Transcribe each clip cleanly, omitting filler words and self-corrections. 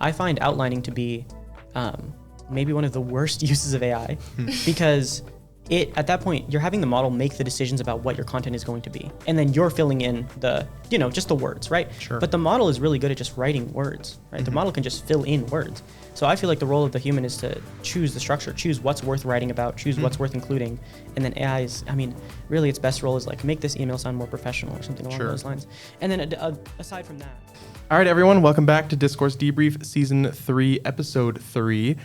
I find outlining to be maybe one of the worst uses of AI because at that point, you're having the model make the decisions about what your content is going to be. And then you're filling in just the words, right? Sure. But the model is really good at just writing words, right? The model can just fill in words. So I feel like the role of the human is to choose the structure, choose what's worth writing about, choose what's worth including. And then really its best role is like make this email sound more professional or something along those lines. And then aside from that. All right, everyone, welcome back to Discourse Debrief Season 3, Episode 3.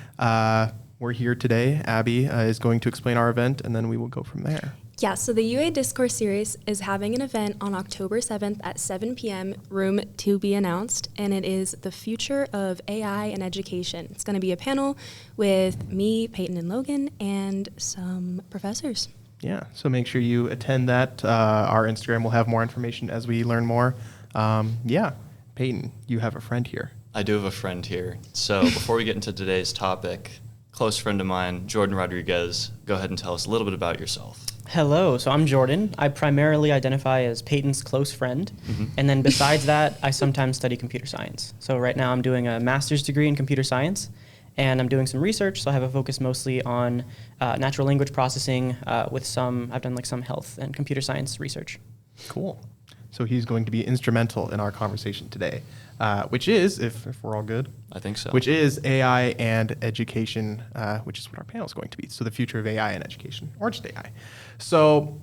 We're here today. Abby is going to explain our event, and then we will go from there. Yeah, so the UA Discourse Series is having an event on October 7th at 7 p.m., room to be announced, and it is the future of AI and education. It's going to be a panel with me, Peyton, and Logan, and some professors. Yeah, so make sure you attend that. Our Instagram will have more information as we learn more. Peyton, you have a friend here. I do have a friend here. So before we get into today's topic, close friend of mine, Jordan Rodriguez, go ahead and tell us a little bit about yourself. Hello, so I'm Jordan. I primarily identify as Peyton's close friend. And then besides that, I sometimes study computer science. So right now I'm doing a master's degree in computer science, and I'm doing some research. So I have a focus mostly on natural language processing I've done like some health and computer science research. Cool. So he's going to be instrumental in our conversation today, which is, if we're all good, I think so, which is AI and education, which is what our panel is going to be. So the future of AI and education, or just AI. So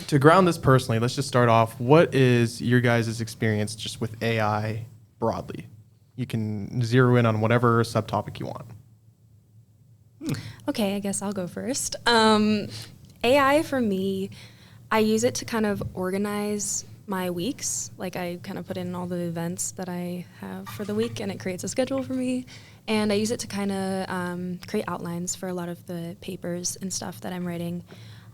to ground this personally, let's just start off. What is your guys' experience just with AI broadly? You can zero in on whatever subtopic you want. Okay, I guess I'll go first. AI for me, I use it to kind of organize my weeks. Like I kind of put in all the events that I have for the week and it creates a schedule for me. And I use it to kind of create outlines for a lot of the papers and stuff that I'm writing.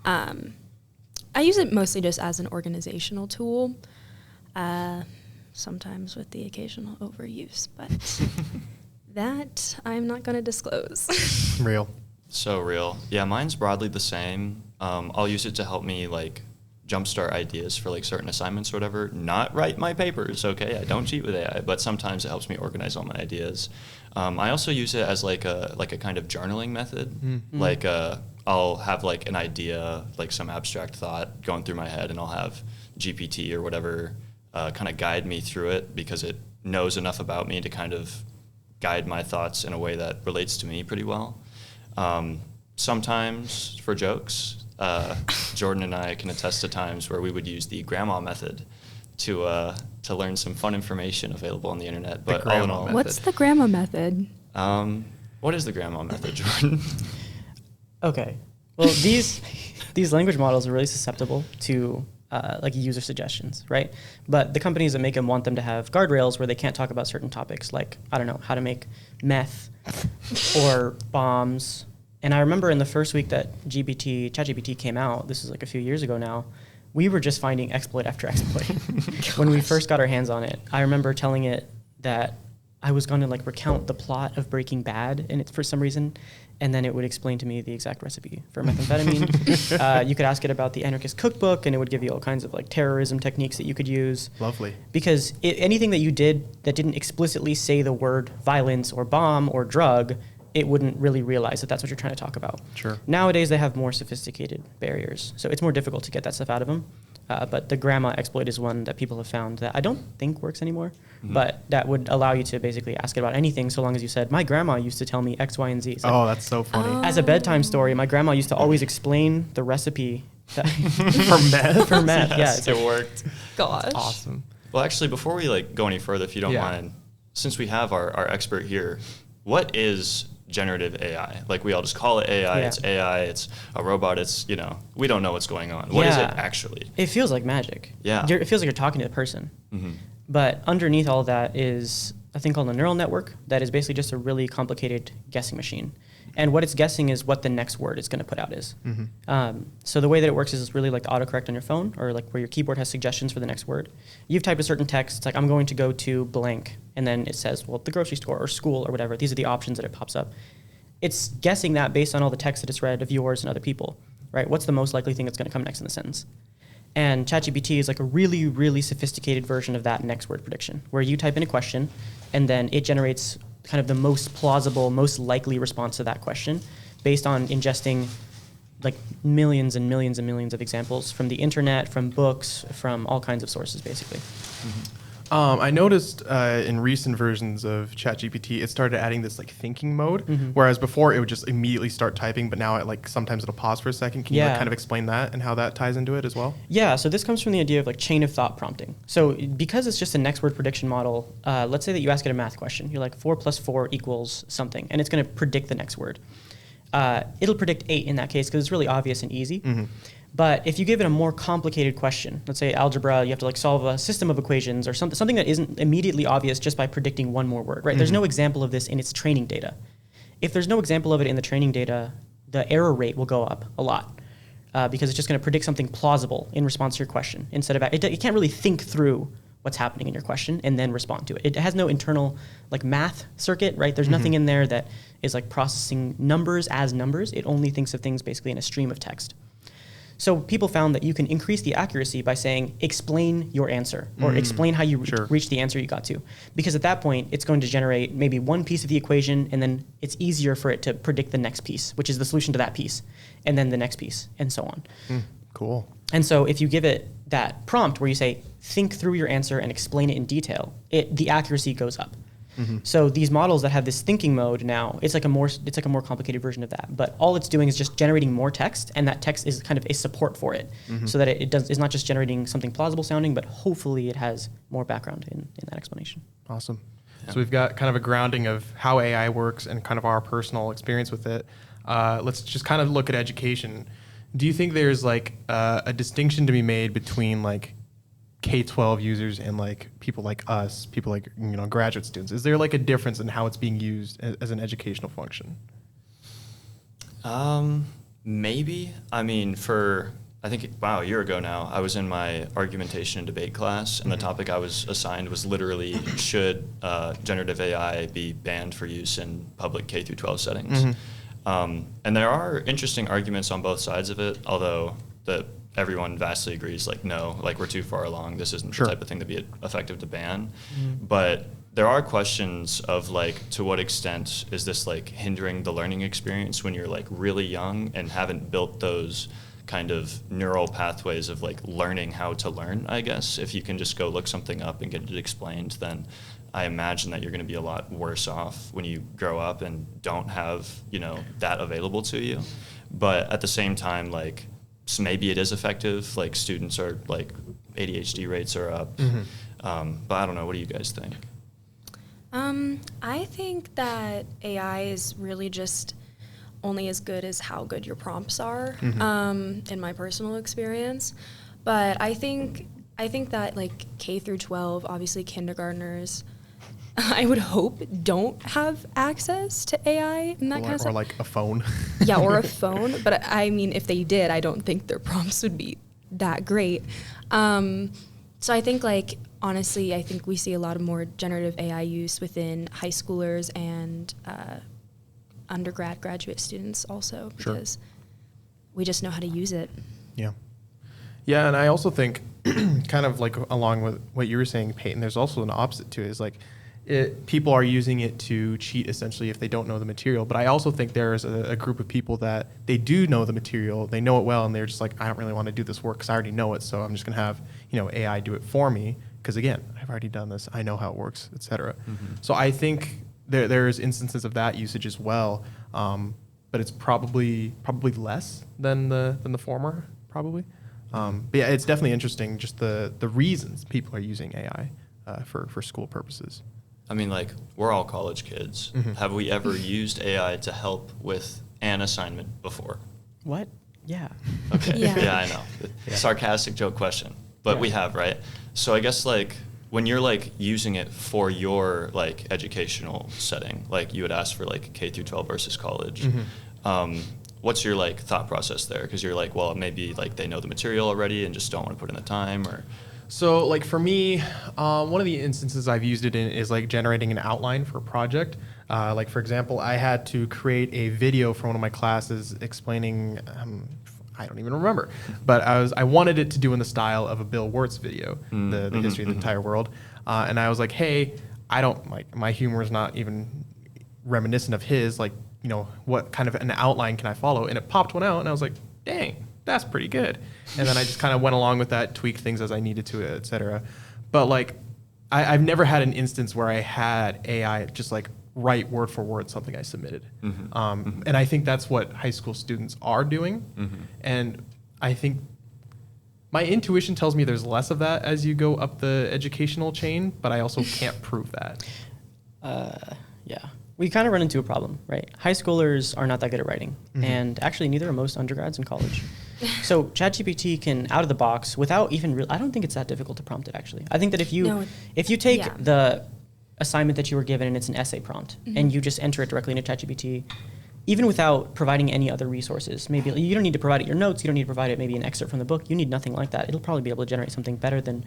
I use it mostly just as an organizational tool, sometimes with the occasional overuse, but that I'm not going to disclose. Real. So real. Yeah, mine's broadly the same. I'll use it to help me like jumpstart ideas for like certain assignments or whatever. Not write my papers, okay? I don't cheat with AI, but sometimes it helps me organize all my ideas. I also use it as like a kind of journaling method. Like I'll have like an idea, like some abstract thought going through my head, and I'll have GPT or whatever kind of guide me through it because it knows enough about me to kind of guide my thoughts in a way that relates to me pretty well. Sometimes for jokes, Jordan and I can attest to times where we would use the grandma method to learn some fun information available on the internet. But all in all, what's the grandma method? What is the grandma method, Jordan? Okay, well these language models are really susceptible to like user suggestions, right? But the companies that make them want them to have guardrails where they can't talk about certain topics, like I don't know how to make meth or bombs. And I remember in the first week that ChatGPT came out, this is like a few years ago now, we were just finding exploit after exploit. When we first got our hands on it, I remember telling it that I was going to like recount the plot of Breaking Bad in it for some reason, and then it would explain to me the exact recipe for methamphetamine. You could ask it about the anarchist cookbook, and it would give you all kinds of like terrorism techniques that you could use. Lovely. Because anything that you did that didn't explicitly say the word violence or bomb or drug, it wouldn't really realize that that's what you're trying to talk about. Sure. Nowadays, they have more sophisticated barriers, so it's more difficult to get that stuff out of them. But the grandma exploit is one that people have found that I don't think works anymore, but that would allow you to basically ask it about anything so long as you said, my grandma used to tell me X, Y, and Z. So that's so funny. As a bedtime story, my grandma used to always explain the recipe for meth. For meth, yes, it worked. Gosh. That's awesome. Well, actually, before we like go any further, if you don't mind, since we have our expert here, what is generative AI? Like we all just call it AI. Yeah. It's AI. It's a robot. It's, we don't know what's going on. What is it actually? It feels like magic. Yeah. It feels like you're talking to a person. But underneath all of that is a thing called a neural network that is basically just a really complicated guessing machine. And what it's guessing is what the next word it's going to put out is. So the way that it works is it's really like autocorrect on your phone, or like where your keyboard has suggestions for the next word. You've typed a certain text. It's like, I'm going to go to blank. And then it says, well, the grocery store or school or whatever. These are the options that it pops up. It's guessing that based on all the text that it's read of yours and other people, right? What's the most likely thing that's going to come next in the sentence? And ChatGPT is like a really, really sophisticated version of that next word prediction, where you type in a question, and then it generates kind of the most plausible, most likely response to that question based on ingesting like millions and millions and millions of examples from the internet, from books, from all kinds of sources, basically. I noticed in recent versions of ChatGPT, it started adding this like thinking mode, whereas before it would just immediately start typing, but now it like sometimes it'll pause for a second. Can you like, kind of explain that and how that ties into it as well? Yeah, so this comes from the idea of like chain of thought prompting. So because it's just a next word prediction model, let's say that you ask it a math question. You're like 4 + 4 = something, and it's going to predict the next word. It'll predict 8 in that case because it's really obvious and easy. But if you give it a more complicated question, let's say algebra, you have to like solve a system of equations or something that isn't immediately obvious just by predicting one more word, right? There's no example of this in its training data. If there's no example of it in the training data, the error rate will go up a lot because it's just going to predict something plausible in response to your question instead of it can't really think through what's happening in your question and then respond to it. It has no internal like math circuit, right? There's nothing in there that is like processing numbers as numbers. It only thinks of things basically in a stream of text. So people found that you can increase the accuracy by saying, explain your answer, or explain how you reach the answer you got to. Because at that point, it's going to generate maybe one piece of the equation, and then it's easier for it to predict the next piece, which is the solution to that piece, and then the next piece, and so on. Cool. And so if you give it that prompt where you say, think through your answer and explain it in detail, the accuracy goes up. So these models that have this thinking mode now, it's like a more complicated version of that. But all it's doing is just generating more text, and that text is kind of a support for it, so that it's not just generating something plausible sounding, but hopefully it has more background in that explanation. Awesome. Yeah. So we've got kind of a grounding of how AI works and kind of our personal experience with it. Let's just kind of look at education. Do you think there's like a distinction to be made between like K-12 users and like people like us, people like graduate students? Is there like a difference in how it's being used as an educational function? Maybe. I mean, I think a year ago now, I was in my argumentation and debate class, and the topic I was assigned was literally, should generative AI be banned for use in public K-12 settings? And there are interesting arguments on both sides of it, although everyone vastly agrees, like, no, like we're too far along. This isn't the type of thing to be effective to ban. But there are questions of like, to what extent is this like hindering the learning experience when you're like really young and haven't built those kind of neural pathways of like learning how to learn, I guess. If you can just go look something up and get it explained, then I imagine that you're going to be a lot worse off when you grow up and don't have, that available to you. But at the same time, like, so maybe it is effective, like students are like ADHD rates are up. But I don't know, what do you guys think? I think that AI is really just only as good as how good your prompts are, in my personal experience. But I think that like K through 12, obviously kindergartners, I would hope don't have access to AI and that kind of stuff. Or like a phone. Yeah, or a phone. But I mean, if they did, I don't think their prompts would be that great. So I think like, honestly, I think we see a lot of more generative AI use within high schoolers and graduate students also, because we just know how to use it. Yeah. Yeah, and I also think kind of like along with what you were saying, Peyton, there's also an opposite to it. Is like people are using it to cheat essentially if they don't know the material. But I also think there's a group of people that they do know the material, they know it well, and they're just like, I don't really want to do this work because I already know it, so I'm just going to have AI do it for me because again, I've already done this, I know how it works, etc. So I think there's instances of that usage as well, but it's probably less than the former, probably. But yeah, it's definitely interesting just the reasons people are using AI for school purposes. I mean, like, we're all college kids. Have we ever used AI to help with an assignment before? What? Yeah. Okay. Yeah, I know. Sarcastic joke question. But we have, right? So I guess, like, when you're, like, using it for your, like, educational setting, like, you would ask for, like, K through 12 versus college. What's your, like, thought process there? Because you're like, well, maybe, like, they know the material already and just don't want to put in the time, or... So, like, for me, one of the instances I've used it in is, like, generating an outline for a project. Like, for example, I had to create a video for one of my classes explaining, I don't even remember, but I wanted it to do in the style of a Bill Wirtz video, the history of the entire world. And I was like, hey, I don't, like, my humor is not even reminiscent of his, like, you know, what kind of an outline can I follow? And it popped one out, and I was like, dang, that's pretty good. And then I just kind of went along with that, tweaked things as I needed to, et cetera. But like, I've never had an instance where I had AI just like write word for word something I submitted. And I think that's what high school students are doing. And I think my intuition tells me there's less of that as you go up the educational chain, but I also can't prove that. Yeah. We kind of run into a problem, right? High schoolers are not that good at writing. And actually, neither are most undergrads in college. So ChatGPT can, out of the box, without even I don't think it's that difficult to prompt it, actually. I think that if you take the assignment that you were given and it's an essay prompt, and you just enter it directly into ChatGPT, even without providing any other resources, maybe you don't need to provide it your notes, you don't need to provide it maybe an excerpt from the book, you need nothing like that. It'll probably be able to generate something better than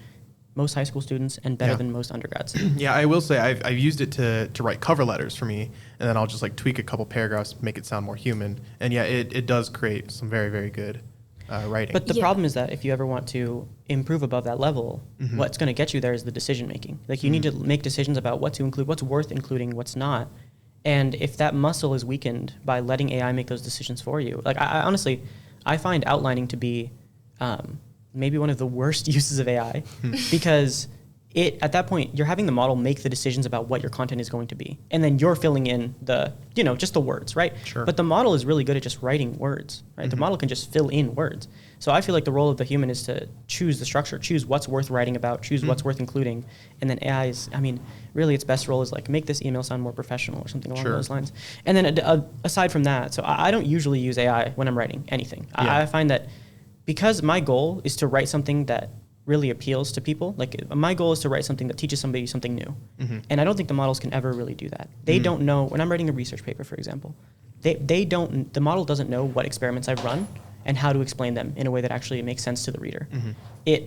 most high school students and better than most undergrads. Yeah, I will say I've used it to write cover letters for me, and then I'll just like tweak a couple paragraphs, make it sound more human. And yeah, it does create some very, very good writing. But the problem is that if you ever want to improve above that level, what's going to get you there is the decision making. Like you need to make decisions about what to include, what's worth including, what's not. And if that muscle is weakened by letting AI make those decisions for you, like I honestly, I find outlining to be maybe one of the worst uses of AI because at that point, you're having the model make the decisions about what your content is going to be. And then you're filling in just the words, right? Sure. But the model is really good at just writing words, right? The model can just fill in words. So I feel like the role of the human is to choose the structure, choose what's worth writing about, choose what's worth including. And then AI is, really its best role is like make this email sound more professional or something along those lines. And then aside from that, so I don't usually use AI when I'm writing anything. Yeah. I find that because my goal is to write something that really appeals to people, like my goal is to write something that teaches somebody something new. And I don't think the models can ever really do that. They don't know, when I'm writing a research paper, for example, the model doesn't know what experiments I've run and how to explain them in a way that actually makes sense to the reader.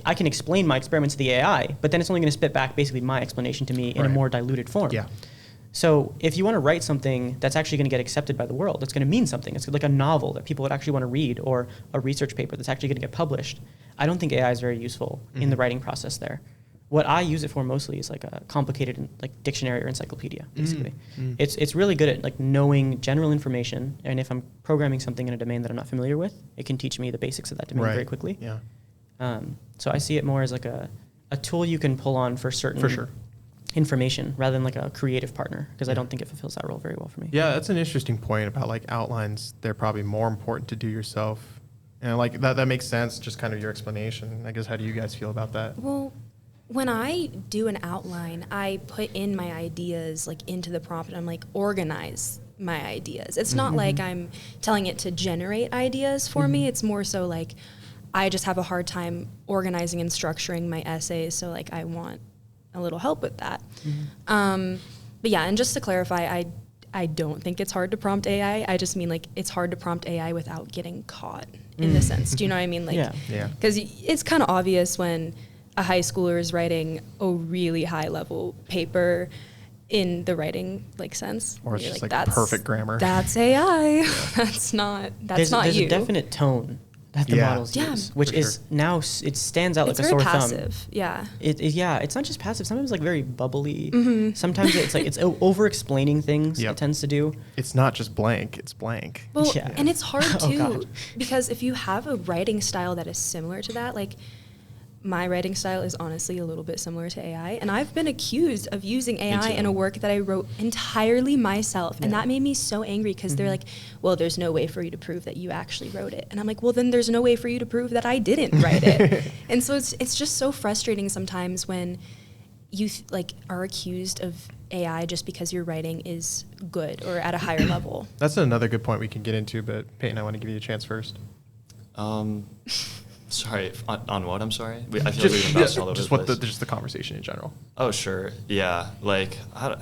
I can explain my experiments to the AI, but then it's only going to spit back basically my explanation to me in a more diluted form. Yeah. So if you want to write something that's actually going to get accepted by the world, that's going to mean something, it's like a novel that people would actually want to read or a research paper that's actually going to get published, I don't think AI is very useful in the writing process there. What I use it for mostly is like a complicated like dictionary or encyclopedia, basically. It's really good at like knowing general information, and if I'm programming something in a domain that I'm not familiar with, it can teach me the basics of that domain very quickly. Yeah. So I see it more as like a tool you can pull on for certain information rather than like a creative partner, because I don't think it fulfills that role very well for me. Yeah, that's an interesting point about like outlines. They're probably more important to do yourself. And like that makes sense, just kind of your explanation. I guess, how do you guys feel about that? Well, when I do an outline, I put in my ideas like into the prompt and I'm like, organize my ideas. It's not like I'm telling it to generate ideas for me. It's more so like I just have a hard time organizing and structuring my essays. So like I want a little help with that. But yeah, and just to clarify, I don't think it's hard to prompt AI. I just mean like it's hard to prompt AI without getting caught in the sense. Do you know what I mean? Like, Yeah. Because it's kind of obvious when a high schooler is writing a really high level paper in the writing like sense. Or it's You're just like that's perfect grammar. That's AI. That's not There's you. a definite tone that the models use, which is now it stands out It's like a very sore passive. thumb. Yeah. It's not just passive. Sometimes like very bubbly. Sometimes it's like it's over explaining things. It tends to do. It's not just blank; it's blank. Well, Yeah. and it's hard Oh, too God. because if you have a writing style that is similar to that, like my writing style is honestly a little bit similar to AI, and I've been accused of using AI in a work that I wrote entirely myself, and that made me so angry because they're like, well, there's no way for you to prove that you actually wrote it. And I'm like, well, then there's no way for you to prove that I didn't write it. And so it's just so frustrating sometimes when you are accused of AI just because your writing is good or at a higher level. That's another good point we can get into, but Peyton, I want to give you a chance first. Sorry, on what? I'm sorry. I feel like we've been bouncing all over the place. Just the conversation in general. Oh, sure. Yeah. Like, I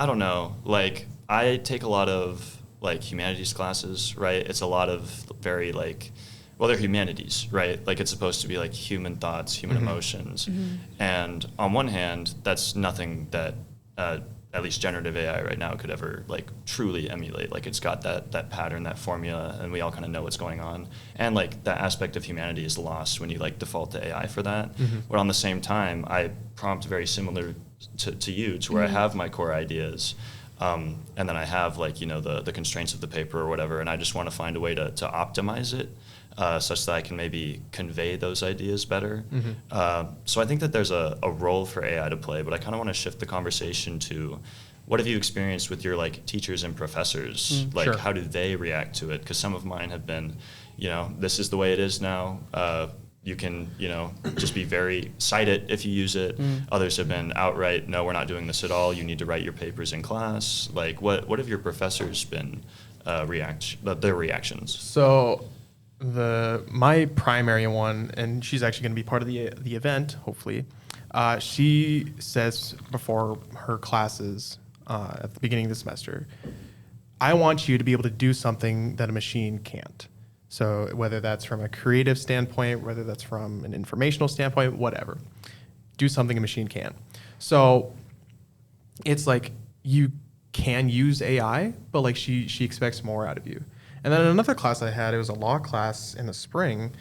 don't know. Like, I take a lot of, like, humanities classes, right? It's a lot of very, like, well, they're humanities, right? Like, it's supposed to be, like, human thoughts, human emotions. And on one hand, that's nothing that at least generative AI right now could ever like truly emulate. Like it's got that pattern, that formula, and we all kind of know what's going on. And like that aspect of humanity is lost when you like default to AI for that. But on the same time, I prompt very similar to you, to where I have my core ideas. and then I have like, the constraints of the paper or whatever, and I just want to find a way to optimize it such that I can maybe convey those ideas better. So I think that there's a role for AI to play, but I kind of want to shift the conversation to what have you experienced with your like teachers and professors? Like Sure. how do they react to it? Because some of mine have been, this is the way it is now. You can, just be cite it if you use it. Others have been outright, no, we're not doing this at all. You need to write your papers in class. Like, what have your professors been their reactions? So my primary one, and she's actually going to be part of the event, hopefully. She says before her classes at the beginning of the semester, I want you to be able to do something that a machine can't. So whether that's from a creative standpoint, whether that's from an informational standpoint, whatever, do something a machine can't. So it's like you can use AI, but like she expects more out of you. And then in another class I had, it was a law class in the spring.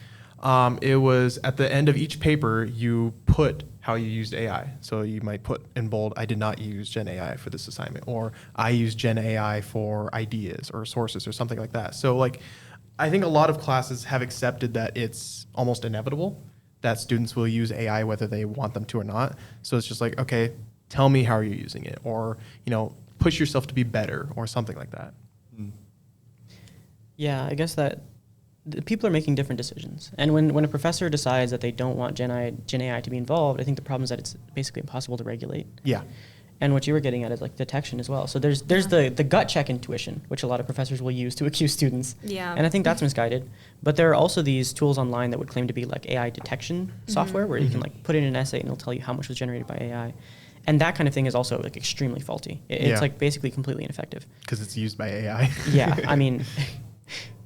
It was at the end of each paper, you put how you used AI. So you might put in bold, I did not use Gen AI for this assignment, or I used Gen AI for ideas or sources or something like that. So like, I think a lot of classes have accepted that it's almost inevitable that students will use AI whether they want them to or not. So it's just like, okay, tell me how you're using it, or, push yourself to be better or something like that. Yeah, I guess that the people are making different decisions. And when a professor decides that they don't want Gen AI to be involved, I think the problem is that it's basically impossible to regulate. Yeah. And what you were getting at is like detection as well. So there's the gut check intuition, which a lot of professors will use to accuse students. Yeah. And I think that's misguided. But there are also these tools online that would claim to be like AI detection software, where you can like put in an essay and it'll tell you how much was generated by AI. And that kind of thing is also like extremely faulty. It's like basically completely ineffective. Because it's used by AI. Yeah, I mean,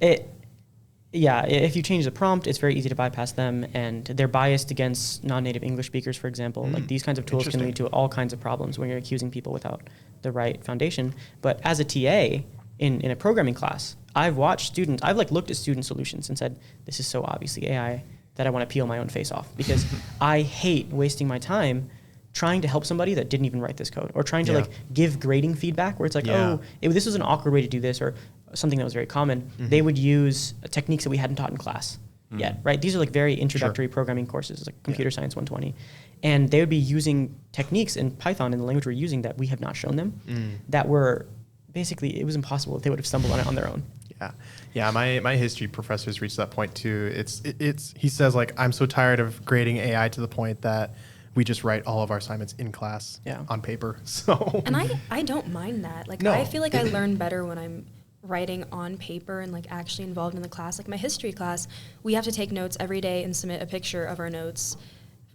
if you change the prompt, it's very easy to bypass them, and they're biased against non-native English speakers, for example. Like these kinds of tools can lead to all kinds of problems when you're accusing people without the right foundation. But as a TA in a programming class, I've like looked at student solutions and said, this is so obviously AI that I want to peel my own face off, because I hate wasting my time trying to help somebody that didn't even write this code, or trying to like give grading feedback where it's like, this was an awkward way to do this, or something that was very common. They would use techniques that we hadn't taught in class yet, right? These are like very introductory programming courses, like Computer Science 120. And they would be using techniques in Python, in the language we're using, that we have not shown them, that were basically, it was impossible if they would have stumbled on it on their own. Yeah. My history professor's reached that point too. He says like, I'm so tired of grading AI to the point that we just write all of our assignments in class on paper. So. And I don't mind that. Like, I feel like I learn better when I'm writing on paper and like actually involved in the class. Like my history class, we have to take notes every day and submit a picture of our notes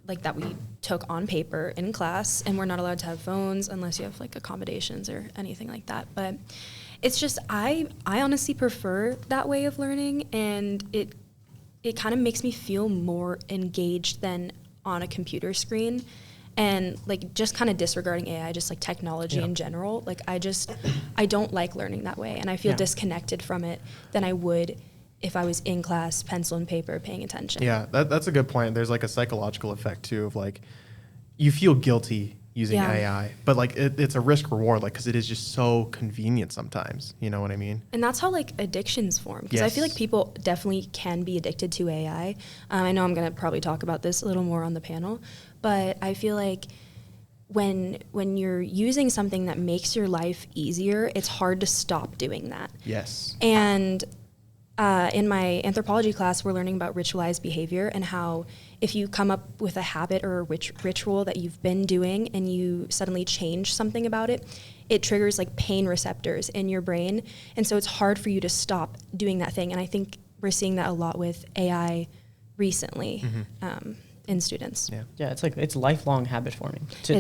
like that we took on paper in class, and we're not allowed to have phones unless you have like accommodations or anything like that. But it's just, I honestly prefer that way of learning, and it kind of makes me feel more engaged than on a computer screen. And like just kind of disregarding AI, just like technology in general, like I don't like learning that way, and I feel disconnected from it than I would if I was in class, pencil and paper, paying attention. Yeah, that's a good point. There's like a psychological effect too of like, you feel guilty using AI, but like it's a risk reward, like, because it is just so convenient sometimes. You know what I mean? And that's how like addictions form, because I feel like people definitely can be addicted to AI. I know I'm going to probably talk about this a little more on the panel, but I feel like when you're using something that makes your life easier, it's hard to stop doing that. Yes. And in my anthropology class, we're learning about ritualized behavior, and how if you come up with a habit or a ritual that you've been doing and you suddenly change something about it, it triggers like pain receptors in your brain. And so it's hard for you to stop doing that thing. And I think we're seeing that a lot with AI recently in students. Yeah, it's lifelong habit forming. To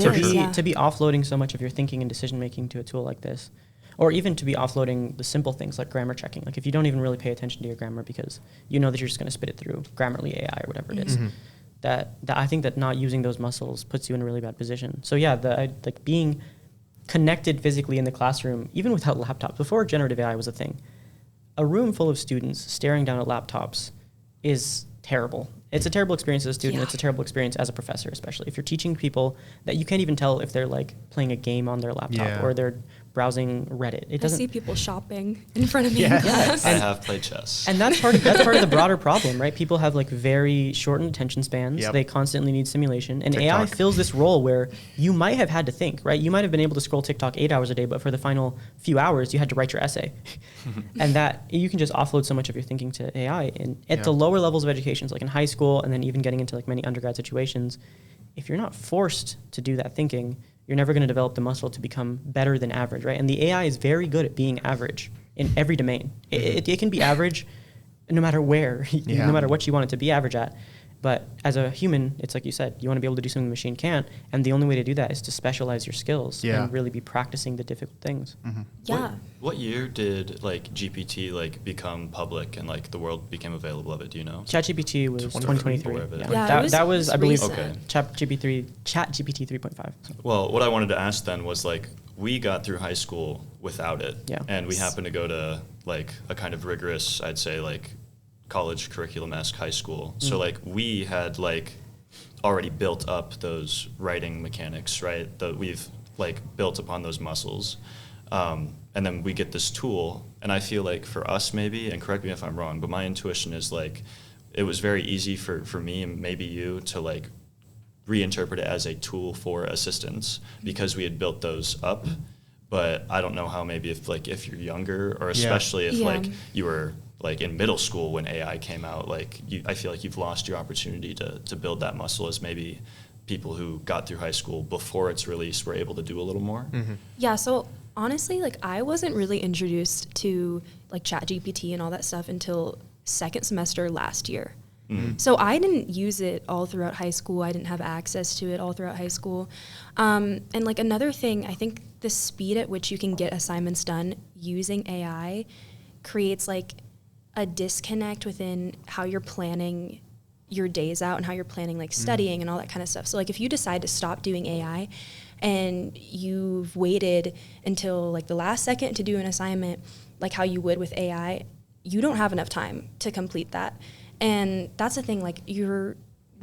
be offloading so much of your thinking and decision making to a tool like this. Or even to be offloading the simple things like grammar checking. Like if you don't even really pay attention to your grammar because you know that you're just going to spit it through Grammarly AI or whatever it is, that I think that not using those muscles puts you in a really bad position. So yeah, like being connected physically in the classroom, even without laptops, before generative AI was a thing, a room full of students staring down at laptops is terrible. It's a terrible experience as a student. It's a terrible experience as a professor, especially if you're teaching people that you can't even tell if they're like playing a game on their laptop or they're browsing Reddit. It I doesn't. see people shopping in front of me Yeah. in class. I have played chess. And that's part of the broader problem, right? People have like very shortened attention spans. Yep. They constantly need stimulation. And AI TikTok. fills this role where you might have had to think, right? You might have been able to scroll TikTok 8 hours a day, but for the final few hours, you had to write your essay. And that you can just offload so much of your thinking to AI. And at the lower levels of education, so like in high school and then even getting into like many undergrad situations, if you're not forced to do that thinking, you're never going to develop the muscle to become better than average, right? And the AI is very good at being average in every domain. It can be average no matter where, no matter what you want it to be average at. But as a human, it's like you said, you want to be able to do something the machine can't. And the only way to do that is to specialize your skills and really be practicing the difficult things. Yeah. What year did like GPT like become public and like the world became available of it? Do you know? ChatGPT was 2023. Yeah, That was, I believe, recent. ChatGPT 3.5. Well, what I wanted to ask then was like, we got through high school without it. Yeah. And we happened to go to like a kind of rigorous, I'd say like college curriculum-esque high school. So like we had like already built up those writing mechanics, right? That we've like built upon those muscles. And then we get this tool, and I feel like for us maybe, and correct me if I'm wrong, but my intuition is like, it was very easy for me and maybe you to like reinterpret it as a tool for assistance because we had built those up. But I don't know how maybe if you're younger, or especially if like you were like in middle school when AI came out, like I feel like you've lost your opportunity to build that muscle as maybe people who got through high school before its release were able to do a little more. Yeah, so honestly, like I wasn't really introduced to like ChatGPT and all that stuff until second semester last year. So I didn't use it all throughout high school. I didn't have access to it all throughout high school. And like another thing, I think the speed at which you can get assignments done using AI creates like a disconnect within how you're planning your days out and how you're planning like studying and all that kind of stuff. So like if you decide to stop doing AI and you've waited until like the last second to do an assignment, like how you would with AI, you don't have enough time to complete that. And that's the thing, like we're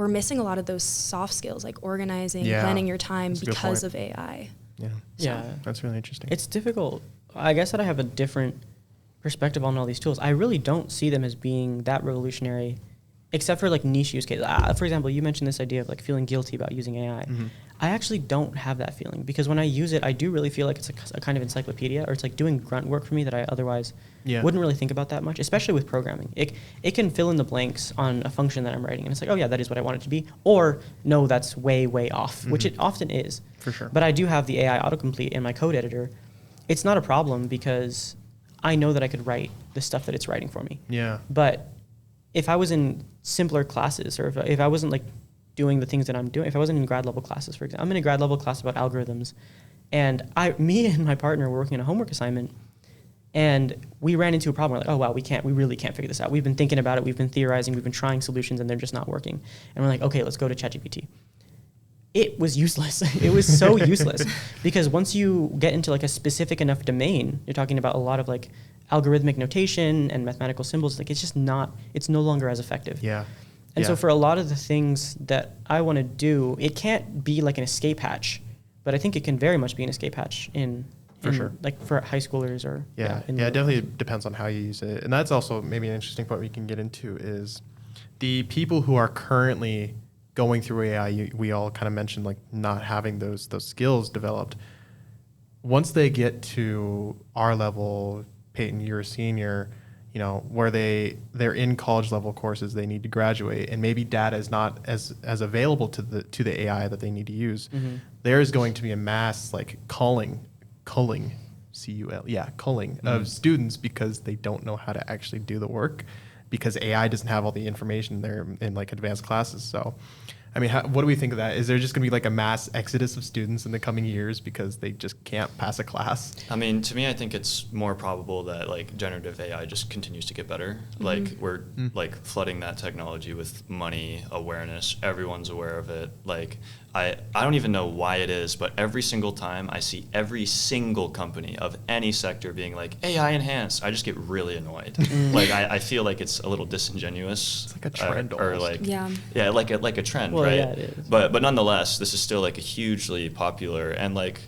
missing a lot of those soft skills, like organizing, planning your time because of AI. Yeah. That's really interesting. It's difficult. I guess that I have a different perspective on all these tools. I really don't see them as being that revolutionary, except for like niche use cases. For example, you mentioned this idea of like feeling guilty about using AI. I actually don't have that feeling because when I use it, I do really feel like it's a kind of encyclopedia, or it's like doing grunt work for me that I otherwise wouldn't really think about that much, especially with programming. It can fill in the blanks on a function that I'm writing, and it's like, oh yeah, that is what I want it to be, or no, that's way, way off, which it often is. For sure. But I do have the AI autocomplete in my code editor. It's not a problem because I know that I could write the stuff that it's writing for me. Yeah. But if I was in simpler classes, or if I wasn't like doing the things that I'm doing, if I wasn't in grad level classes, for example, I'm in a grad level class about algorithms, and me and my partner were working on a homework assignment, and we ran into a problem. We're like, oh wow, we really can't figure this out. We've been thinking about it, we've been theorizing, we've been trying solutions, and they're just not working. And we're like, okay, let's go to ChatGPT. It was useless. It was so useless because once you get into like a specific enough domain, you're talking about a lot of like algorithmic notation and mathematical symbols. Like it's no longer as effective. Yeah. And so for a lot of the things that I want to do, it can't be like an escape hatch, but I think it can very much be an escape hatch For sure. like for high schoolers or it definitely depends on how you use it. And that's also maybe an interesting point we can get into is the people who are currently going through AI, we all kind of mentioned like not having those skills developed. Once they get to our level, Peyton, you're a senior, you know, where they're in college level courses, they need to graduate, and maybe data is not as available to the AI that they need to use. There is going to be a mass like culling of students because they don't know how to actually do the work, because AI doesn't have all the information there in like advanced classes. So, I mean, what do we think of that? Is there just going to be like a mass exodus of students in the coming years because they just can't pass a class? I mean, to me, I think it's more probable that like generative AI just continues to get better. Like we're like flooding that technology with money, awareness. Everyone's aware of it. Like I don't even know why it is, but every single time I see every single company of any sector being like AI enhanced, I just get really annoyed. Like I feel like it's a little disingenuous. It's like a trend or like like a trend, well, right? Yeah, it is. But nonetheless, this is still like a hugely popular and like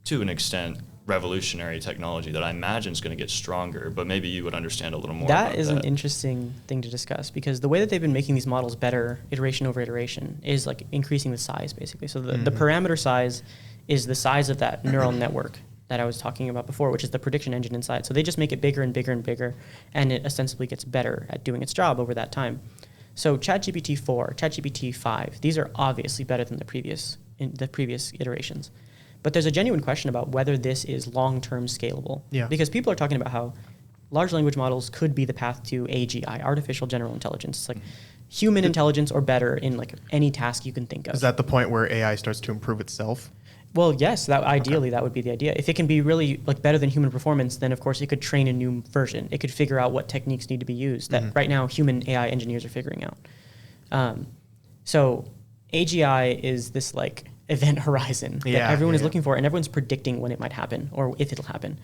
to an extent revolutionary technology that I imagine is going to get stronger, but maybe you would understand a little more That about is that. an interesting thing to discuss, because the way that they've been making these models better iteration over iteration is like increasing the size, basically. So the parameter size is the size of that neural network that I was talking about before, which is the prediction engine inside. So they just make it bigger and bigger and bigger, and it ostensibly gets better at doing its job over that time. So ChatGPT 4, ChatGPT 5, these are obviously better than the previous iterations. But there's a genuine question about whether this is long-term scalable. Yeah. Because people are talking about how large language models could be the path to AGI, artificial general intelligence. It's like human intelligence or better in like any task you can think of. Is that the point where AI starts to improve itself? Well, yes, ideally that would be the idea. If it can be really like better than human performance, then of course it could train a new version. It could figure out what techniques need to be used that right now human AI engineers are figuring out. So AGI is this like event horizon that everyone is looking for, and everyone's predicting when it might happen or if it'll happen.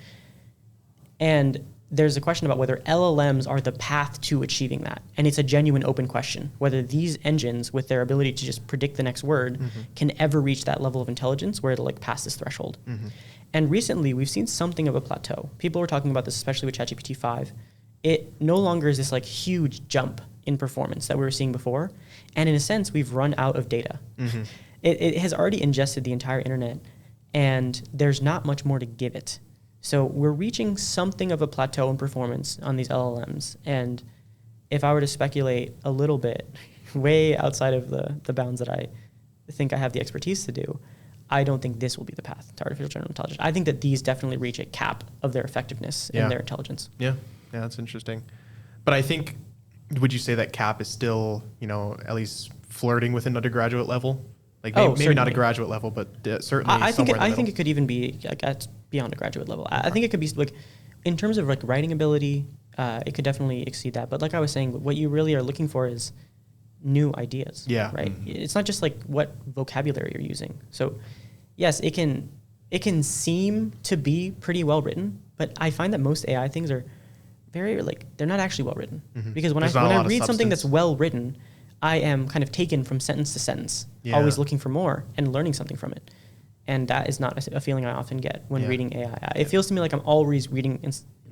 And there's a question about whether LLMs are the path to achieving that. And it's a genuine open question, whether these engines with their ability to just predict the next word can ever reach that level of intelligence where it'll like pass this threshold. And recently we've seen something of a plateau. People were talking about this, especially with ChatGPT 5. It no longer is this like huge jump in performance that we were seeing before. And in a sense, we've run out of data. It has already ingested the entire internet, and there's not much more to give it. So we're reaching something of a plateau in performance on these LLMs. And if I were to speculate a little bit, way outside of the bounds that I think I have the expertise to do, I don't think this will be the path to artificial general intelligence. I think that these definitely reach a cap of their effectiveness and their intelligence. Yeah, that's interesting. But I think, would you say that cap is still, at least flirting with an undergraduate level? Like maybe not a graduate level, but certainly I think somewhere in the I think it could even be like at beyond a graduate level. I think it could be like, in terms of like writing ability, it could definitely exceed that. But like I was saying, what you really are looking for is new ideas. Yeah. Right. It's not just like what vocabulary you're using. So, yes, it can seem to be pretty well written, but I find that most AI things are very like they're not actually well written. Because when I read something that's well written, I am kind of taken from sentence to sentence, always looking for more and learning something from it. And that is not a feeling I often get when reading AI. It feels to me like I'm always reading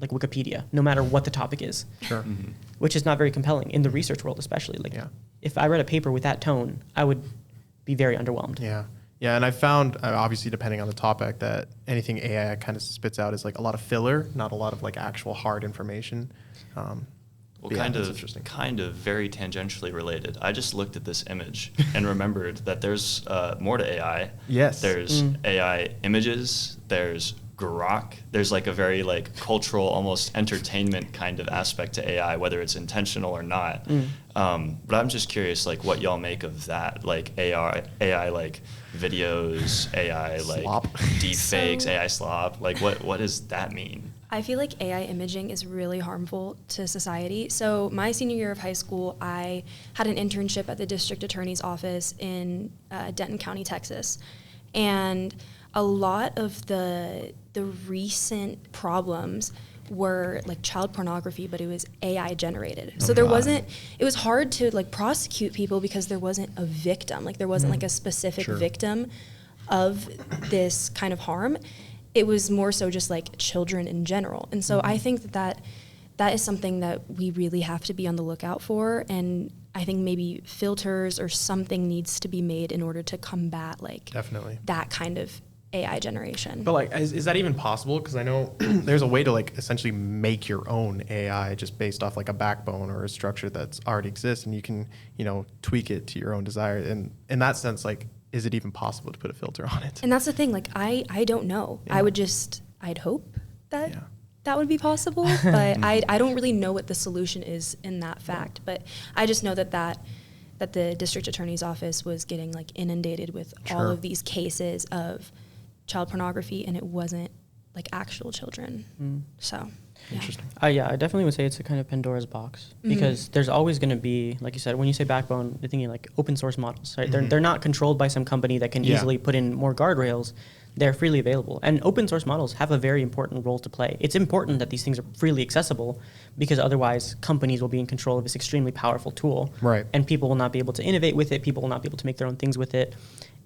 like Wikipedia, no matter what the topic is. Sure. Which is not very compelling in the research world, especially. Like, if I read a paper with that tone, I would be very underwhelmed. Yeah. Yeah, and I found, obviously, depending on the topic, that anything AI kind of spits out is like a lot of filler, not a lot of like actual hard information. Well, kind of very tangentially related. I just looked at this image and remembered that there's more to AI. Yes. There's AI images. There's grok. There's like a very like cultural, almost entertainment kind of aspect to AI, whether it's intentional or not. But I'm just curious, like what y'all make of that, like AI like videos, AI like slop. deepfakes, AI slop. Like what does that mean? I feel like AI imaging is really harmful to society. So my senior year of high school, I had an internship at the district attorney's office in Denton County, Texas. And a lot of the recent problems were like child pornography, but it was AI generated. So there wasn't, it was hard to like prosecute people because there wasn't a victim. Like there wasn't like a specific victim of this kind of harm. It was more so just like children in general. And so I think that is something that we really have to be on the lookout for. And I think maybe filters or something needs to be made in order to combat like that kind of AI generation. But like, is that even possible? Because I know there's a way to like essentially make your own AI just based off like a backbone or a structure that's already exists, and you can, tweak it to your own desire. And in that sense, like, is it even possible to put a filter on it? And that's the thing, like, I don't know. I'd hope that that would be possible, but I don't really know what the solution is in that fact. But I just know that the district attorney's office was getting like inundated with all of these cases of child pornography, and it wasn't like actual children. So interesting. I definitely would say it's a kind of Pandora's box, because there's always going to be, like you said, when you say backbone, you're thinking like open source models, right? They're not controlled by some company that can easily put in more guardrails. They're freely available, and open source models have a very important role to play. It's important that these things are freely accessible, because otherwise companies will be in control of this extremely powerful tool, right? And people will not be able to innovate with it. People will not be able to make their own things with it,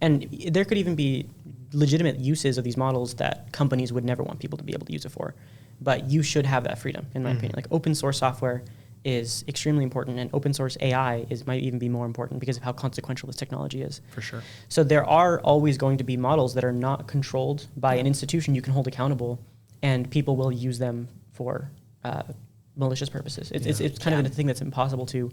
and there could even be legitimate uses of these models that companies would never want people to be able to use it for. But you should have that freedom, in my opinion. Like open source software is extremely important, and open source AI might even be more important because of how consequential this technology is. For sure. So there are always going to be models that are not controlled by an institution you can hold accountable, and people will use them for malicious purposes. It's kind of a thing that's impossible to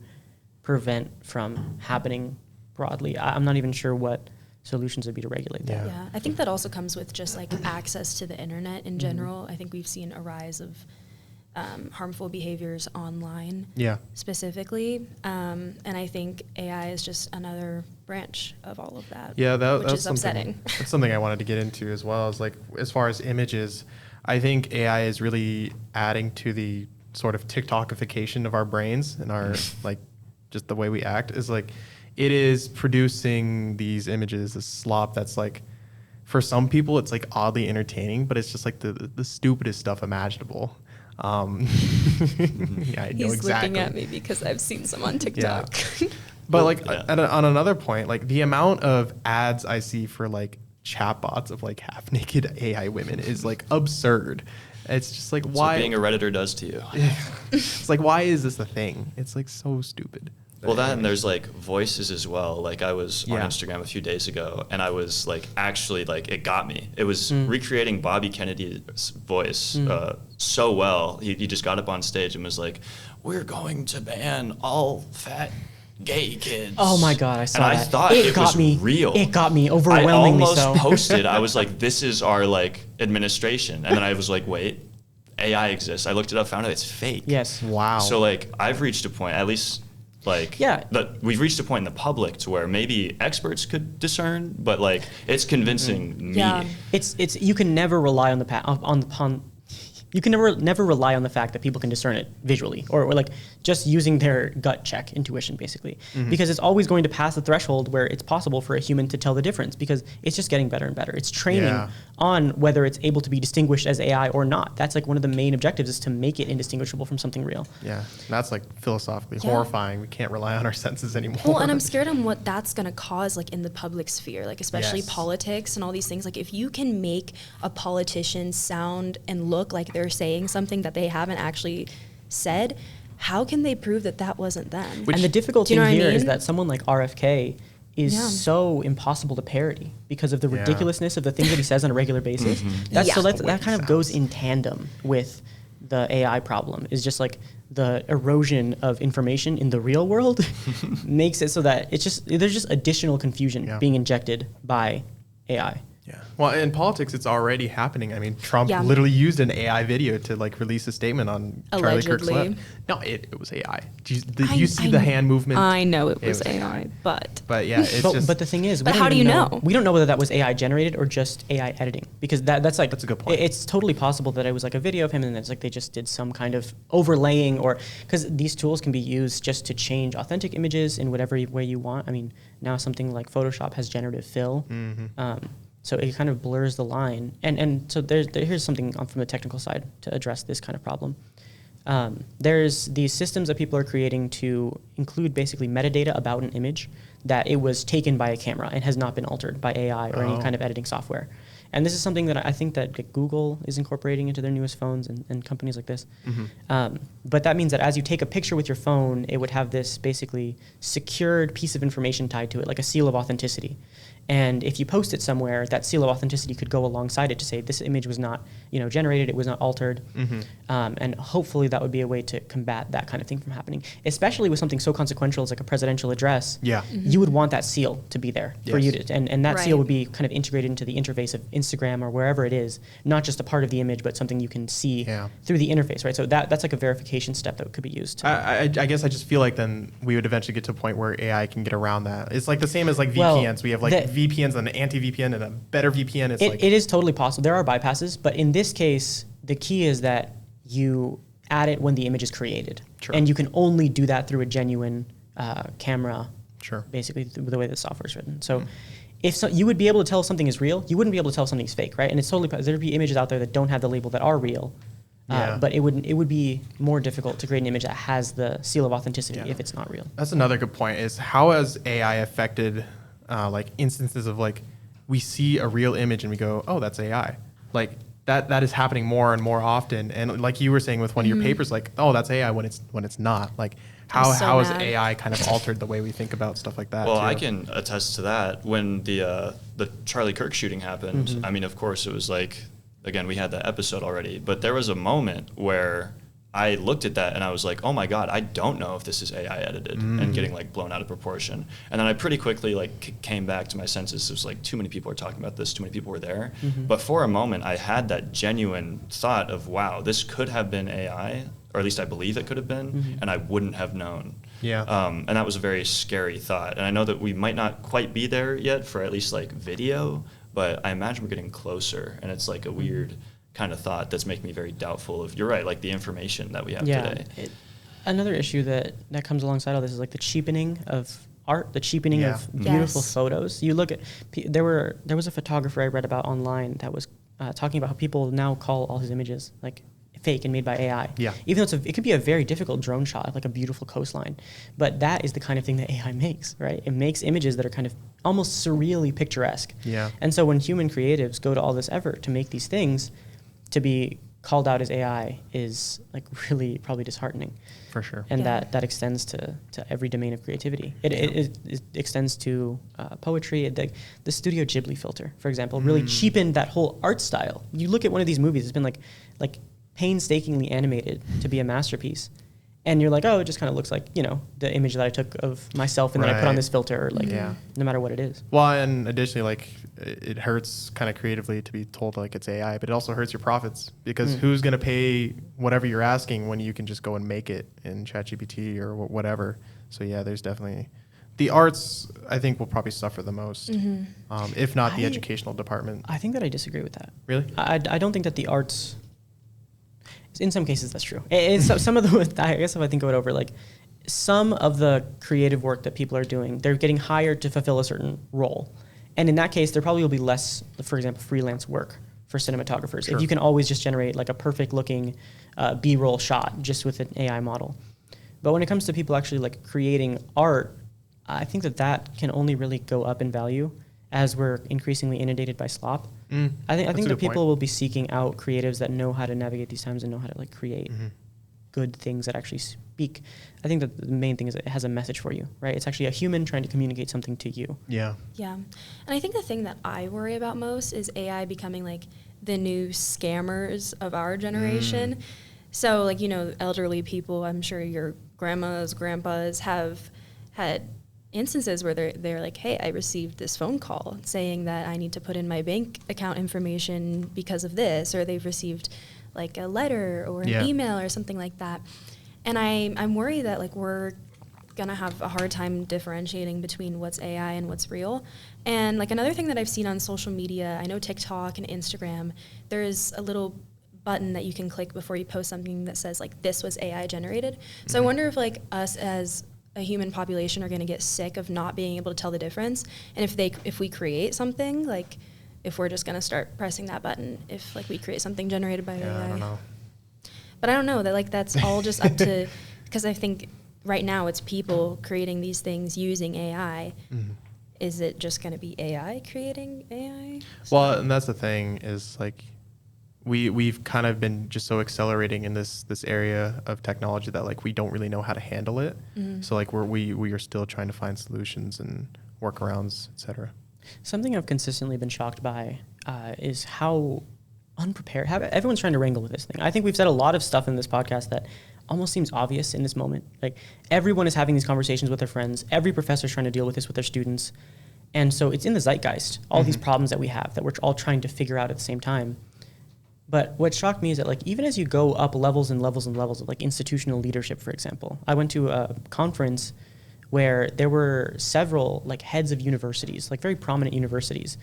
prevent from happening broadly. I'm not even sure what solutions would be to regulate that. Yeah, I think that also comes with just like access to the internet in general. I think we've seen a rise of harmful behaviors online specifically. And I think AI is just another branch of all of that, which is upsetting. That's something I wanted to get into as well, is like as far as images, I think AI is really adding to the sort of TikTokification of our brains and our like just the way we act is like it is producing these images, this slop that's like, for some people, it's like oddly entertaining, but it's just like the stupidest stuff imaginable. Yeah, I know He's exactly. looking at me because I've seen some on TikTok. Yeah. But like on another point, like the amount of ads I see for like chatbots of like half naked AI women is like absurd. It's just like That's why what being a Redditor does to you. It's like, why is this a thing? It's like so stupid. Well, that and there's like voices as well. Like I was on Yeah. Instagram a few days ago, and I was like, actually, like it got me. It was recreating Bobby Kennedy's voice so well. He just got up on stage and was like, "We're going to ban all fat gay kids." Oh my God, I saw that. And I thought it was real. It got me overwhelmingly I almost so. posted. I was like, "This is our like administration," and then I was like, "Wait, AI exists." I looked it up, found out it's fake. Yes. Wow. So like I've reached a point, at least like we've reached a point in the public to where maybe experts could discern, but like it's convincing me. Yeah. It's you can never rely on you can never rely on the fact that people can discern it visually or like just using their gut check intuition basically because it's always going to pass the threshold where it's possible for a human to tell the difference because it's just getting better and better. It's training on whether it's able to be distinguished as AI or not. That's like one of the main objectives is to make it indistinguishable from something real. Yeah, that's like philosophically horrifying. We can't rely on our senses anymore. Well, and I'm scared on what that's going to cause, like in the public sphere, like especially Yes. politics and all these things. Like if you can make a politician sound and look like they're saying something that they haven't actually said, how can they prove that that wasn't them? And the difficult thing Do you know what I here is mean? that someone like RFK is so impossible to parody because of the ridiculousness of the things that he says on a regular basis. That kind of goes in tandem with the AI problem. Is just like the erosion of information in the real world makes it so that there's just additional confusion being injected by AI. Yeah. Well, in politics, it's already happening. I mean, Trump literally used an AI video to like release a statement on Charlie Kirk's Allegedly. left. No, it was AI. Did you see the hand movement? I know it was AI, but yeah, it's just. But the thing is, But how do you know? We don't know whether that was AI generated or just AI editing because that's a good point. It's totally possible that it was like a video of him and it's like they just did some kind of overlaying or because these tools can be used just to change authentic images in whatever way you want. I mean, now something like Photoshop has generative fill. So it kind of blurs the line. And so here's something from the technical side to address this kind of problem. There's these systems that people are creating to include basically metadata about an image that it was taken by a camera and has not been altered by AI or any kind of editing software. And this is something that I think that Google is incorporating into their newest phones and companies like this. But that means that as you take a picture with your phone, it would have this basically secured piece of information tied to it, like a seal of authenticity. And if you post it somewhere, that seal of authenticity could go alongside it to say this image was not, generated, it was not altered, and hopefully that would be a way to combat that kind of thing from happening. Especially with something so consequential as like a presidential address, you would want that seal to be there for you to, and that seal would be kind of integrated into the interface of Instagram or wherever it is, not just a part of the image, but something you can see through the interface, right? So that's like a verification step that could be used. I guess I just feel like then we would eventually get to a point where AI can get around that. It's like the same as like VPNs. We have like VPNs and an anti-VPN and a better VPN. It is totally possible. There are bypasses, but in this case, the key is that you add it when the image is created. And you can only do that through a genuine camera, basically the way the software is written. So you would be able to tell if something is real, you wouldn't be able to tell if something's fake, right? And it's totally, there'd be images out there that don't have the label that are real, but it would be more difficult to create an image that has the seal of authenticity if it's not real. That's another good point is how has AI affected like instances of like we see a real image and we go, oh, that's AI. Like that is happening more and more often. And like you were saying with one of your papers, like, oh, that's AI when it's not. Like how has AI kind of altered the way we think about stuff like that? Well, too? I can attest to that. When the Charlie Kirk shooting happened, I mean, of course, it was like, again, we had that episode already, but there was a moment where I looked at that and I was like, oh my God, I don't know if this is AI edited and getting like blown out of proportion. And then I pretty quickly like came back to my senses. It was like, too many people are talking about this, too many people were there. But for a moment, I had that genuine thought of, wow, this could have been AI, or at least I believe it could have been, and I wouldn't have known. Yeah. And that was a very scary thought. And I know that we might not quite be there yet for at least like video, but I imagine we're getting closer, and it's like a weird kind of thought that's making me very doubtful of, you're right, like the information that we have today. Another issue that comes alongside all this is like the cheapening of art, the cheapening of beautiful photos. You look at, there was a photographer I read about online that was talking about how people now call all his images like fake and made by AI. Yeah. Even though it could be a very difficult drone shot of like a beautiful coastline, but that is the kind of thing that AI makes, right? It makes images that are kind of almost surreally picturesque. Yeah. And so when human creatives go to all this effort to make these things, to be called out as AI is like really probably disheartening. For sure. And that extends to every domain of creativity. It extends to poetry. The Studio Ghibli filter, for example, really cheapened that whole art style. You look at one of these movies, it's been like painstakingly animated to be a masterpiece. And you're like, oh, it just kind of looks like, the image that I took of myself and then I put on this filter, no matter what it is. Well, and additionally, like, it hurts kind of creatively to be told like it's AI, but it also hurts your profits because who's going to pay whatever you're asking when you can just go and make it in ChatGPT or whatever. So yeah, there's definitely the arts, I think, will probably suffer the most, if not the educational department. I think that I disagree with that. Really? I don't think that the arts, in some cases that's true. Some of the, I guess if I think of it over, like some of the creative work that people are doing, they're getting hired to fulfill a certain role. And in that case, there probably will be less, for example, freelance work for cinematographers. Sure. If you can always just generate like a perfect looking B-roll shot just with an AI model. But when it comes to people actually like creating art, I think that can only really go up in value as we're increasingly inundated by slop. I think that people will be seeking out creatives that know how to navigate these times and know how to like create good things that actually speak. I think that the main thing is it has a message for you, right? It's actually a human trying to communicate something to you. Yeah. Yeah. And I think the thing that I worry about most is AI becoming like the new scammers of our generation. So like, elderly people, I'm sure your grandmas, grandpas have had instances where they're like, hey, I received this phone call saying that I need to put in my bank account information because of this, or they've received like a letter or an email or something like that. And I'm worried that like we're gonna have a hard time differentiating between what's AI and what's real. And like another thing that I've seen on social media, I know TikTok and Instagram, there is a little button that you can click before you post something that says like this was AI generated. So I wonder if like us as a human population are going to get sick of not being able to tell the difference, and if we create something, like if we're just going to start pressing that button if like we create something generated by AI. I don't know. But I don't know that like that's all just up to, because I think right now it's people creating these things using AI. Is it just going to be AI creating AI? Well, and that's the thing is like we've kind of been just so accelerating in this area of technology that like we don't really know how to handle it. So like we are still trying to find solutions and workarounds, et cetera. Something I've consistently been shocked by is how unprepared, how everyone's trying to wrangle with this thing. I think we've said a lot of stuff in this podcast that almost seems obvious in this moment. Like everyone is having these conversations with their friends. Every professor's trying to deal with this with their students. And so it's in the zeitgeist, all these problems that we have that we're all trying to figure out at the same time. But what shocked me is that like even as you go up levels and levels and levels of like institutional leadership, for example, I went to a conference where there were several like heads of universities, like very prominent universities,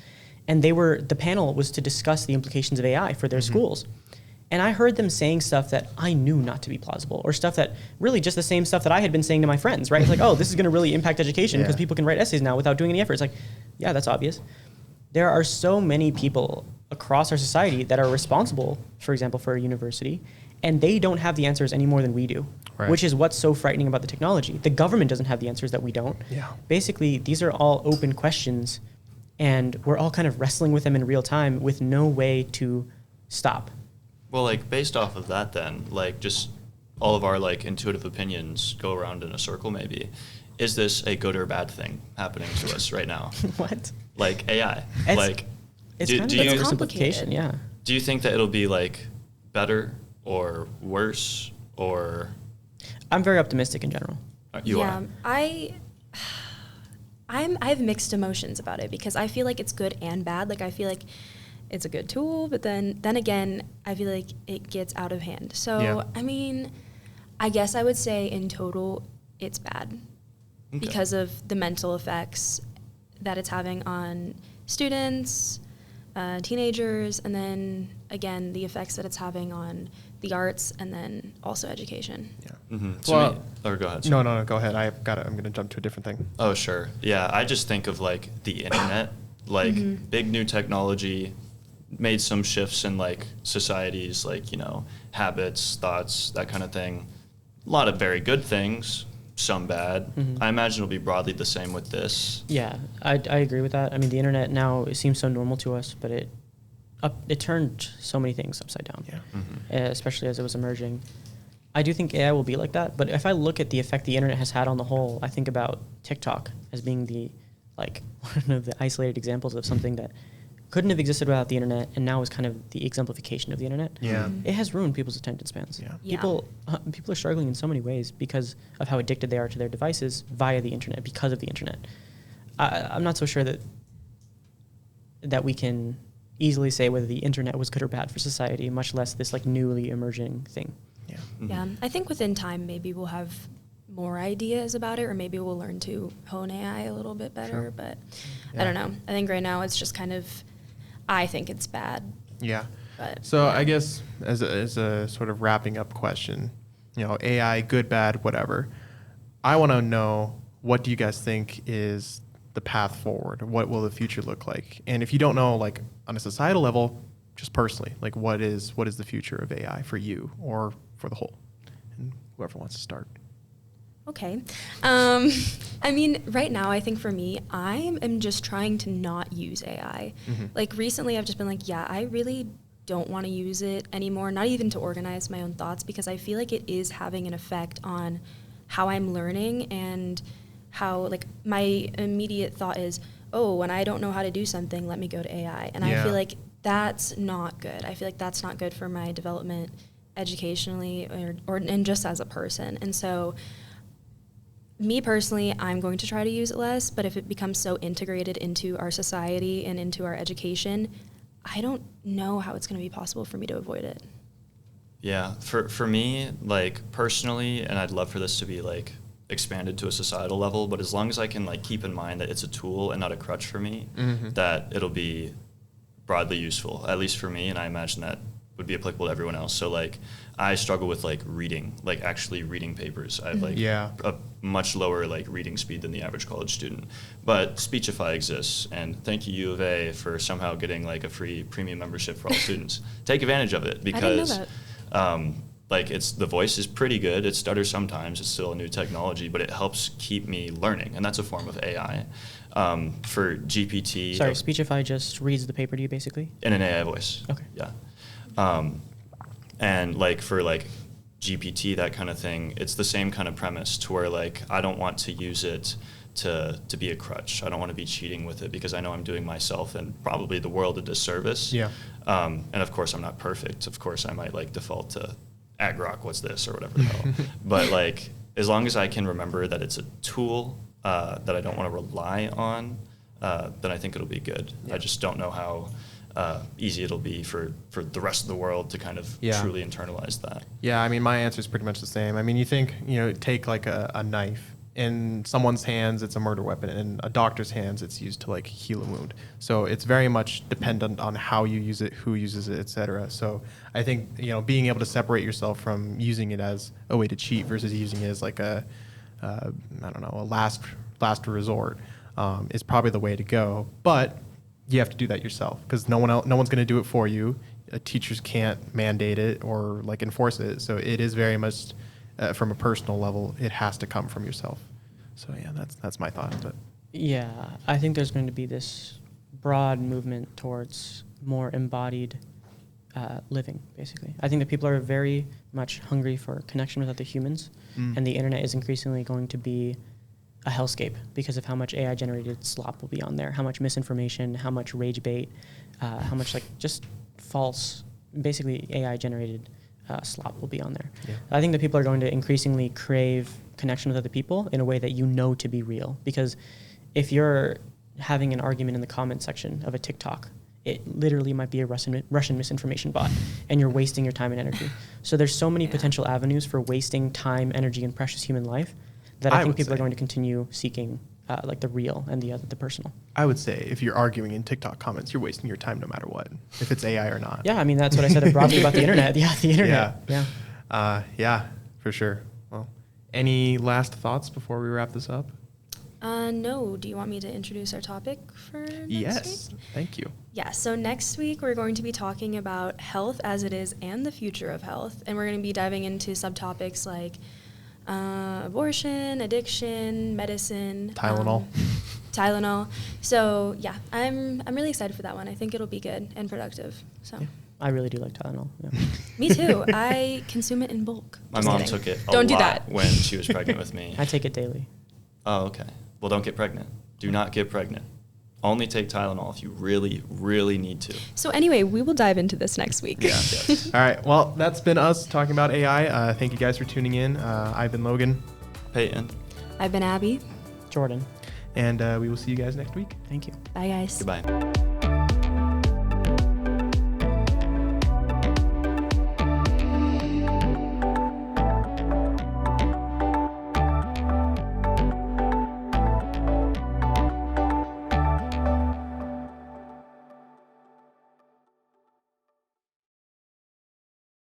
and the panel was to discuss the implications of AI for their schools. And I heard them saying stuff that I knew not to be plausible, or stuff that really just the same stuff that I had been saying to my friends, right? It's like, oh, this is going to really impact education because people can write essays now without doing any effort. It's like, yeah, that's obvious. There are so many people across our society that are responsible, for example, for a university, and they don't have the answers any more than we do, which is what's so frightening about the technology. The government doesn't have the answers that we don't. Yeah. Basically, these are all open questions, and we're all kind of wrestling with them in real time with no way to stop. Well, like based off of that, then like just all of our like intuitive opinions go around in a circle. Maybe is this a good or bad thing happening to us right now? What? Like AI. It's, like it's do, kind do of you an oversimplification, yeah. do you think that it'll be like better or worse or I'm very optimistic in general. you yeah, are? I have mixed emotions about it because I feel like it's good and bad. Like I feel like it's a good tool, but then again, I feel like it gets out of hand. So Yeah. I mean, I guess I would say in total it's bad Okay. because of the mental effects that it's having on students, teenagers, and then again the effects that it's having on the arts and then also education. Yeah. Mm-hmm. Well, or go ahead. No, go ahead. I'm going to jump to a different thing. Oh, sure. Yeah, I just think of like the internet, like big new technology made some shifts in like societies, like, you know, habits, thoughts, that kind of thing. A lot of very good things, some bad. I imagine it'll be broadly the same with this. Yeah, I agree with that. I mean, the internet now, it seems so normal to us, but it turned so many things upside down, Yeah. especially as it was emerging. I do think AI will be like that, but if I look at the effect the internet has had on the whole, I think about TikTok as being the, like, one of the isolated examples of something that couldn't have existed without the internet, and now is kind of the exemplification of the internet. Yeah. It has ruined people's attention spans. Yeah. Yeah. People are struggling in so many ways because of how addicted they are to their devices via the internet, because of the internet. I'm not so sure that we can easily say whether the internet was good or bad for society, much less this like newly emerging thing. Yeah. Yeah, I think within time maybe we'll have more ideas about it, or maybe we'll learn to hone AI a little bit better. Sure. But Yeah. I don't know. I think right now it's just kind of, I think it's bad. Yeah. But So yeah. I guess as a sort of wrapping up question, you know, AI, good, bad, whatever. I want to know, what do you guys think is the path forward? What will the future look like? And if you don't know, like on a societal level, just personally, like what is the future of AI for you or for the whole? And whoever wants to start. Okay. I mean, right now, I think for me, I am just trying to not use AI. Like recently, I've just been like, yeah, I really don't want to use it anymore, not even to organize my own thoughts, because I feel like it is having an effect on how I'm learning and how, like, my immediate thought is, oh, when I don't know how to do something, let me go to AI. And Yeah. I feel like that's not good. I feel like that's not good for my development educationally and just as a person. And so me personally, I'm going to try to use it less, but if it becomes so integrated into our society and into our education, I don't know how it's going to be possible for me to avoid it. Yeah, for me, like personally, and I'd love for this to be like expanded to a societal level, but as long as I can like keep in mind that it's a tool and not a crutch for me, that it'll be broadly useful, at least for me, and I imagine that would be applicable to everyone else. So like I struggle with like reading, like actually reading papers. I have like a much lower like reading speed than the average college student. But Speechify exists, and thank you U of A for somehow getting like a free premium membership for all students. Take advantage of it because like the voice is pretty good. It stutters sometimes. It's still a new technology, but it helps keep me learning, and that's a form of AI. For GPT, Sorry, Speechify just reads the paper to you basically? in an AI voice. Okay. Yeah. And like for like GPT, that kind of thing, it's the same kind of premise to where like I don't want to use it to be a crutch. I don't want to be cheating with it because I know I'm doing myself and probably the world a disservice. Yeah. And of course I'm not perfect. Of course I might like default to Agrok, what's this or whatever the hell. But like as long as I can remember that it's a tool that I don't want to rely on, then I think it'll be good. Yeah. I just don't know how easy it'll be for the rest of the world to kind of Yeah. truly internalize that. Yeah, I mean, my answer is pretty much the same. I mean, you think, take like a knife. In someone's hands, it's a murder weapon. In a doctor's hands, it's used to like heal a wound. So it's very much dependent on how you use it, who uses it, et cetera. So I think, being able to separate yourself from using it as a way to cheat versus using it as like a last resort is probably the way to go. But you have to do that yourself because no one's going to do it for you. Teachers can't mandate it or like enforce it. So it is very much from a personal level, it has to come from yourself. So yeah, that's my thought. But Yeah, I think there's going to be this broad movement towards more embodied living, basically. I think that people are very much hungry for connection with other humans, and the internet is increasingly going to be a hellscape because of how much AI-generated slop will be on there, how much misinformation, how much rage bait, how much like just false, basically AI-generated slop will be on there. Yeah. I think that people are going to increasingly crave connection with other people in a way that you know to be real, because if you're having an argument in the comment section of a TikTok, it literally might be a Russian misinformation bot, and you're wasting your time and energy. So there's so many potential avenues for wasting time, energy, and precious human life that I think people are going to continue seeking like the real and the personal. I would say if you're arguing in TikTok comments, you're wasting your time no matter what, if it's AI or not. Yeah, I mean, that's what I said broadly about the internet. Yeah, the internet. Yeah. Yeah, for sure. Well, any last thoughts before we wrap this up? No. Do you want me to introduce our topic for next week? Yes, thank you. Yeah, so next week we're going to be talking about health as it is and the future of health. And we're going to be diving into subtopics like abortion, addiction, medicine. Tylenol. Tylenol. So yeah, I'm really excited for that one. I think it'll be good and productive. So. Yeah. I really do like Tylenol. Yeah. Me too. I consume it in bulk. My Just mom kidding. took it a Don't do lot that. when she was pregnant with me. I take it daily. Oh, okay. Well, don't get pregnant. Do not get pregnant. Only take Tylenol if you really, really need to. So anyway, we will dive into this next week. Yeah. Yes. All right. Well, that's been us talking about AI. Thank you guys for tuning in. I've been Logan. Peyton. I've been Abby. Jordan. And we will see you guys next week. Thank you. Bye, guys. Goodbye.